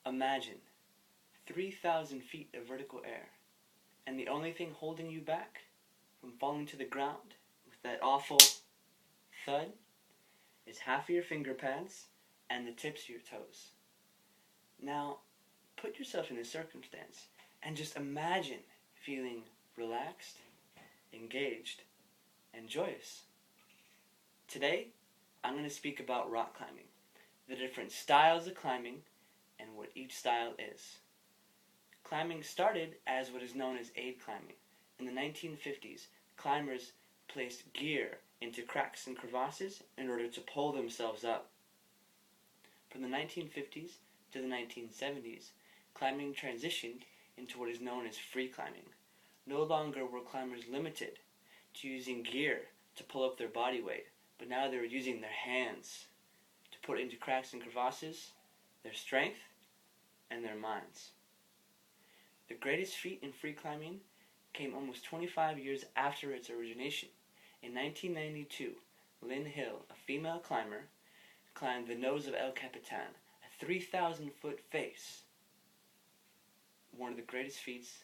Imagine 3,000 feet of vertical air, and the only thing holding you back from falling to the ground with that awful thud is half of your finger pads and the tips of your toes. Now, put yourself in this circumstance and just imagine feeling relaxed, engaged, and joyous. Today, I'm going to speak about rock climbing, the different styles of climbing, and what each style is. Climbing started as what is known as aid climbing. In the 1950s, climbers placed gear into cracks and crevasses in order to pull themselves up. From the 1950s to the 1970s, climbing transitioned into what is known as free climbing. No longer were climbers limited to using gear to pull up their body weight, but now they were using their hands to put into cracks and crevasses their strength and their minds. The greatest feat in free climbing came almost 25 years after its origination. In 1992, Lynn Hill, a female climber, climbed the nose of El Capitan, a 3,000-foot face. One of the greatest feats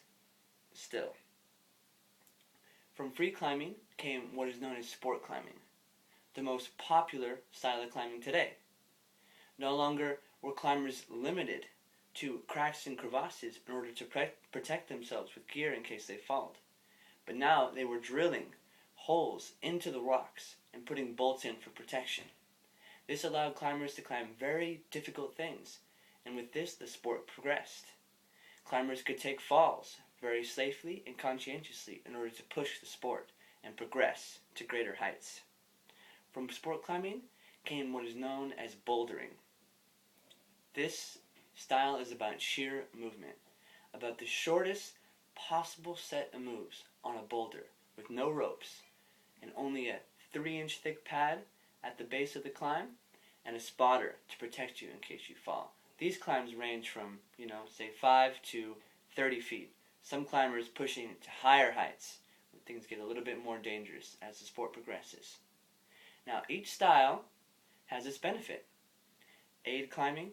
still. From free climbing came what is known as sport climbing, the most popular style of climbing today. No longer were climbers limited to cracks and crevasses in order to protect themselves with gear in case they falled, but now they were drilling holes into the rocks and putting bolts in for protection. This allowed climbers to climb very difficult things, and with this the sport progressed. Climbers could take falls very safely and conscientiously in order to push the sport and progress to greater heights. From sport climbing came what is known as bouldering. This style is about sheer movement, about the shortest possible set of moves on a boulder with no ropes and only a 3-inch thick pad at the base of the climb and a spotter to protect you in case you fall. These climbs range from, say 5 to 30 feet. Some climbers pushing to higher heights when things get a little bit more dangerous as the sport progresses. Now, each style has its benefit. Aid climbing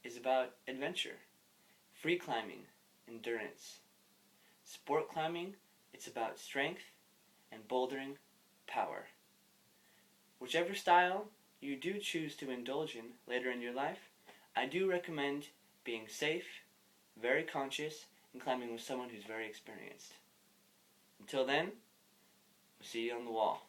is about adventure. Free climbing, endurance. Sport climbing, it's about strength, and bouldering, power. Whichever style you do choose to indulge in later in your life, I do recommend being safe, very conscious, and climbing with someone who's very experienced. Until then, we'll see you on the wall.